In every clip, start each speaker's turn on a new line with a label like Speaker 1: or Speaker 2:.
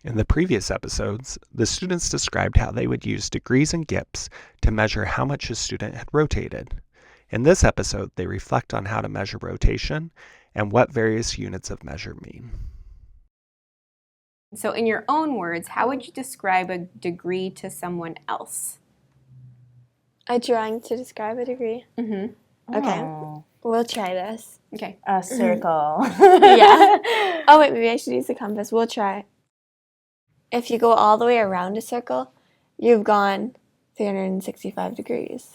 Speaker 1: In the previous episodes, the students described how they would use degrees and gips to measure how much a student had rotated. In this episode, they reflect on how to measure rotation and what various units of measure mean.
Speaker 2: So in your own words, how would you describe a degree to someone else?
Speaker 3: A drawing to describe a degree.
Speaker 2: Mm-hmm.
Speaker 3: Okay,
Speaker 4: Oh.
Speaker 3: we'll try this.
Speaker 2: Okay.
Speaker 4: A circle.
Speaker 3: Yeah. Oh wait, maybe I should use the compass. We'll try. If you go all the way around a circle, you've gone 365 degrees.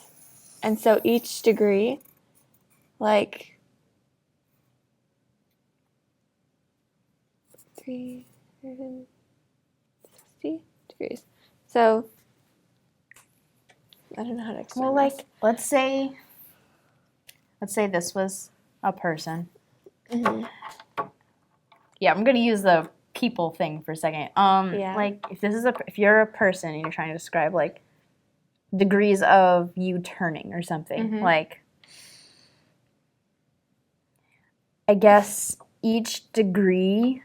Speaker 3: And so each degree, like 360 degrees. So I don't know how to explain
Speaker 4: Well, like,
Speaker 3: this.
Speaker 4: let's say this was a person.
Speaker 3: Mhm.
Speaker 4: Yeah, I'm gonna use the people thing for a second.
Speaker 3: Yeah.
Speaker 4: Like if you're a person and you're trying to describe like degrees of you turning or something,
Speaker 2: Mhm.
Speaker 4: like I guess each degree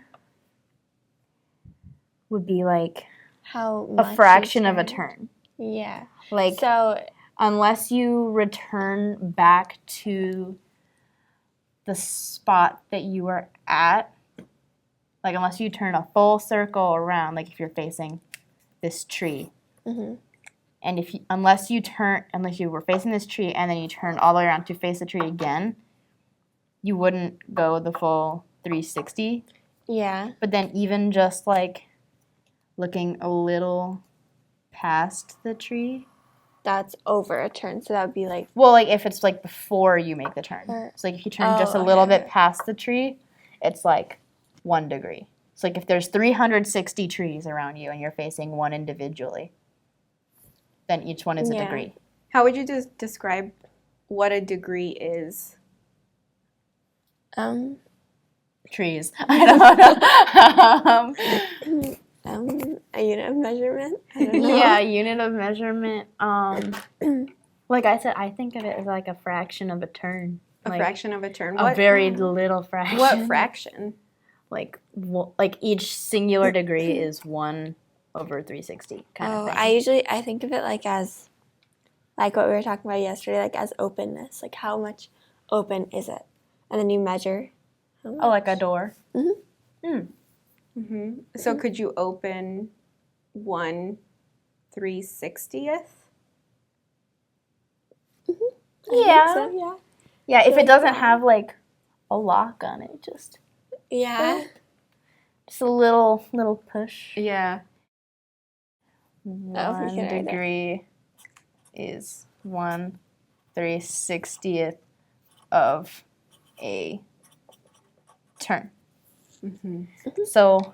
Speaker 4: would be like
Speaker 3: How
Speaker 4: a
Speaker 3: much
Speaker 4: fraction
Speaker 3: you
Speaker 4: of a
Speaker 3: turn.
Speaker 4: turn.
Speaker 3: Yeah.
Speaker 4: Like
Speaker 3: So
Speaker 4: unless you return back to the spot that you were at, like unless you turn a full circle around, like if you're facing this tree,
Speaker 3: mhm.
Speaker 4: and unless you were facing this tree and then you turn all the way around to face the tree again, you wouldn't go the full 360.
Speaker 3: Yeah.
Speaker 4: But then even just like looking a little past the tree,
Speaker 3: That's over a turn. So that would be like
Speaker 4: well, like if it's like before you make the turn. So like if you turn just a little
Speaker 3: okay.
Speaker 4: bit past the tree, it's like 1 degree. So like if there's 360 trees around you and you're facing one individually, then each one is a
Speaker 3: Yeah.
Speaker 4: degree.
Speaker 2: How would you describe what a degree is?
Speaker 4: Trees. I don't know.
Speaker 3: A unit of measurement. I don't know.
Speaker 4: Yeah, unit of measurement. Like I said, I think of it as like a fraction of a turn.
Speaker 2: A
Speaker 4: Like,
Speaker 2: fraction of a turn.
Speaker 4: A very little fraction.
Speaker 2: What fraction?
Speaker 4: Like each singular degree is 1/360 kind of thing.
Speaker 3: I think of it like as like what we were talking about yesterday, like as openness. Like how much open is it? And then you measure.
Speaker 4: Oh, like a door.
Speaker 2: Mm-hmm. So could you open 1/360th?
Speaker 4: Yeah.
Speaker 3: So, yeah.
Speaker 4: Yeah, if it doesn't have like a lock on it, just
Speaker 3: Yeah.
Speaker 4: a little push.
Speaker 2: Yeah.
Speaker 3: Oh, we
Speaker 4: 1
Speaker 3: can write it.
Speaker 4: degree is 1/360th of a turn.
Speaker 2: Mm-hmm.
Speaker 4: So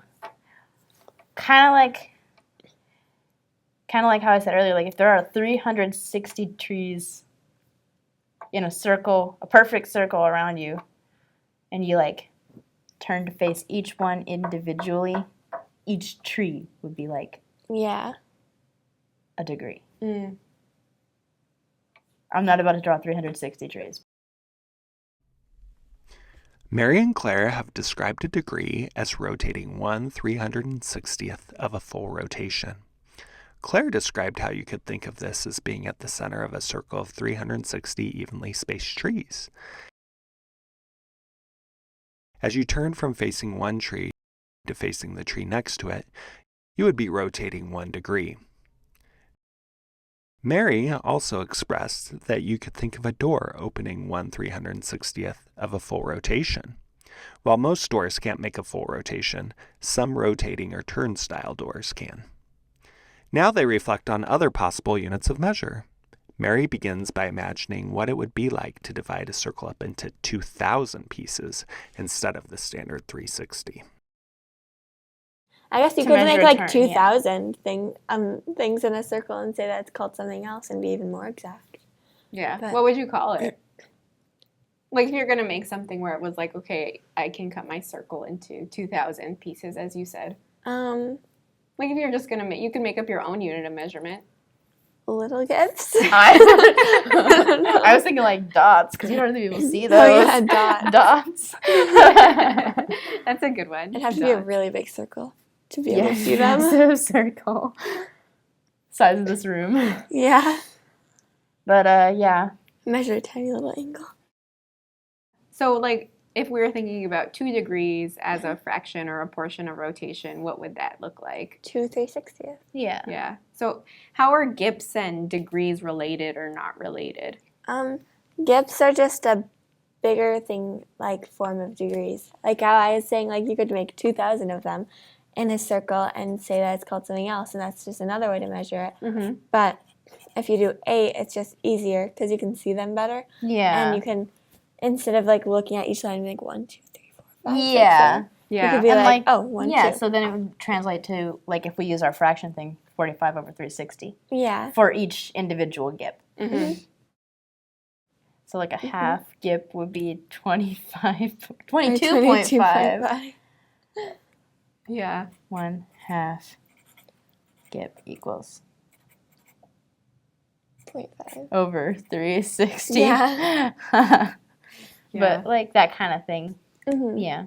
Speaker 4: kind of like how I said earlier, like if there are 360 trees in a circle, a perfect circle around you, and you like turn to face each one individually, each tree would be like
Speaker 3: Yeah.
Speaker 4: a degree.
Speaker 2: Mm.
Speaker 4: I'm not about to draw 360 trees.
Speaker 1: Mary and Claire have described a degree as rotating 1/360th of a full rotation. Claire described how you could think of this as being at the center of a circle of 360 evenly spaced trees. As you turn from facing one tree to facing the tree next to it, you would be rotating 1 degree. Mary also expressed that you could think of a door opening 1/360th of a full rotation. While most doors can't make a full rotation, some rotating or turnstile doors can. Now they reflect on other possible units of measure. Mary begins by imagining what it would be like to divide a circle up into 2,000 pieces instead of the standard 360.
Speaker 3: I guess you
Speaker 4: To
Speaker 3: could
Speaker 4: measure
Speaker 3: make
Speaker 4: a
Speaker 3: like
Speaker 4: turn,
Speaker 3: 2,000 things in a circle and say that's called something else and be even more exact.
Speaker 2: Yeah.
Speaker 3: But-
Speaker 2: What would you call it? Like if you're going to make something where it was like, okay, I can cut my circle into 2,000 pieces, as you said. Like if you're just going to make, you can make up your own unit of measurement.
Speaker 3: Little gifts.
Speaker 4: I was thinking like dots because you don't really people see those.
Speaker 3: Oh yeah, dots.
Speaker 4: Dots.
Speaker 2: That's a good one.
Speaker 3: It'd have to be a really big circle. to be able to see them.
Speaker 4: Massive circle. Size of this room.
Speaker 3: Yeah.
Speaker 4: But yeah.
Speaker 3: Measure a tiny little angle.
Speaker 2: So, like, if we were thinking about 2 degrees as a fraction or a portion of rotation, what would that look like?
Speaker 3: 2 3/60th.
Speaker 4: Yeah.
Speaker 2: Yeah. So, how are gips and degrees related or not related?
Speaker 3: Gips are just a bigger thing, like form of degrees. Like how I was saying, like you could make 2,000 of them in a circle and say that it's called something else, and that's just another way to measure it.
Speaker 2: Mm-hmm.
Speaker 3: But if you do 8, it's just easier because you can see them better.
Speaker 4: Yeah.
Speaker 3: And you can, instead of like looking at each line and like 1, 2, 3, 4, 5, 6,
Speaker 4: Yeah.
Speaker 3: 7,
Speaker 2: Yeah.
Speaker 3: you could be
Speaker 4: And
Speaker 3: like, oh, 1,
Speaker 4: yeah,
Speaker 3: 2.
Speaker 4: so then it would translate to, like, if we use our fraction thing, 45 over 360
Speaker 3: Yeah.
Speaker 4: for each individual gip.
Speaker 2: Mm-hmm.
Speaker 4: So, like, a half gip would be 22.5.
Speaker 3: 22.5.
Speaker 2: Yeah.
Speaker 4: 1 half gip equals
Speaker 3: 0.5.
Speaker 4: over 360.
Speaker 3: Yeah.
Speaker 4: But, like, that kind of thing.
Speaker 3: Mm-hmm.
Speaker 4: Yeah.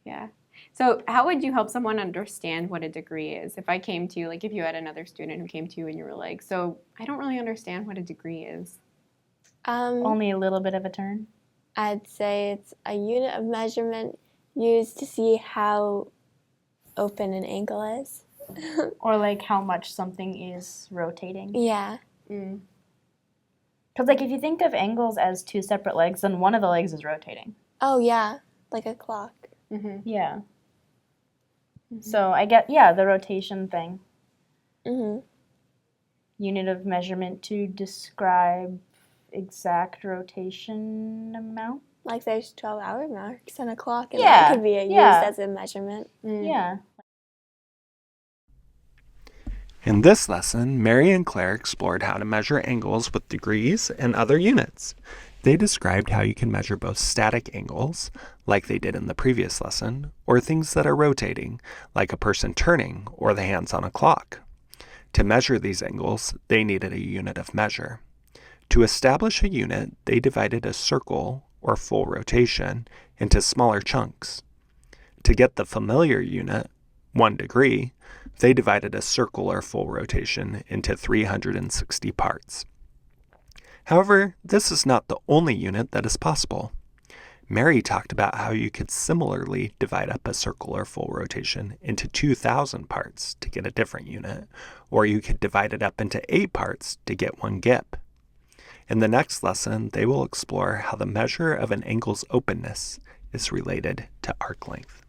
Speaker 2: Yeah. So, how would you help someone understand what a degree is? If I came to you, like if you had another student who came to you and you were like, so I don't really understand what a degree is.
Speaker 4: Only a little bit of a turn.
Speaker 3: I'd say it's a unit of measurement used to see how open an angle is.
Speaker 4: Or, like, how much something is rotating.
Speaker 3: Yeah.
Speaker 2: Mm.
Speaker 4: Because, like, if you think of angles as 2 separate legs, then one of the legs is rotating.
Speaker 3: Oh, yeah. Like a clock.
Speaker 2: Mm-hmm.
Speaker 4: Yeah. So, I get, yeah, the rotation thing.
Speaker 3: Mm-hmm.
Speaker 4: Unit of measurement to describe exact rotation amount.
Speaker 3: Like there's 12-hour marks on a clock, and
Speaker 4: Yeah,
Speaker 3: that could be used
Speaker 4: yeah.
Speaker 3: as a measurement.
Speaker 4: Yeah.
Speaker 1: In this lesson, Mary and Claire explored how to measure angles with degrees and other units. They described how you can measure both static angles, like they did in the previous lesson, or things that are rotating, like a person turning or the hands on a clock. To measure these angles, they needed a unit of measure. To establish a unit, they divided a circle, or full rotation, into smaller chunks. To get the familiar unit, 1 degree, they divided a circle or full rotation into 360 parts. However, this is not the only unit that is possible. Mary talked about how you could similarly divide up a circle or full rotation into 2,000 parts to get a different unit, or you could divide it up into 8 parts to get 1 gip. In the next lesson, they will explore how the measure of an angle's openness is related to arc length.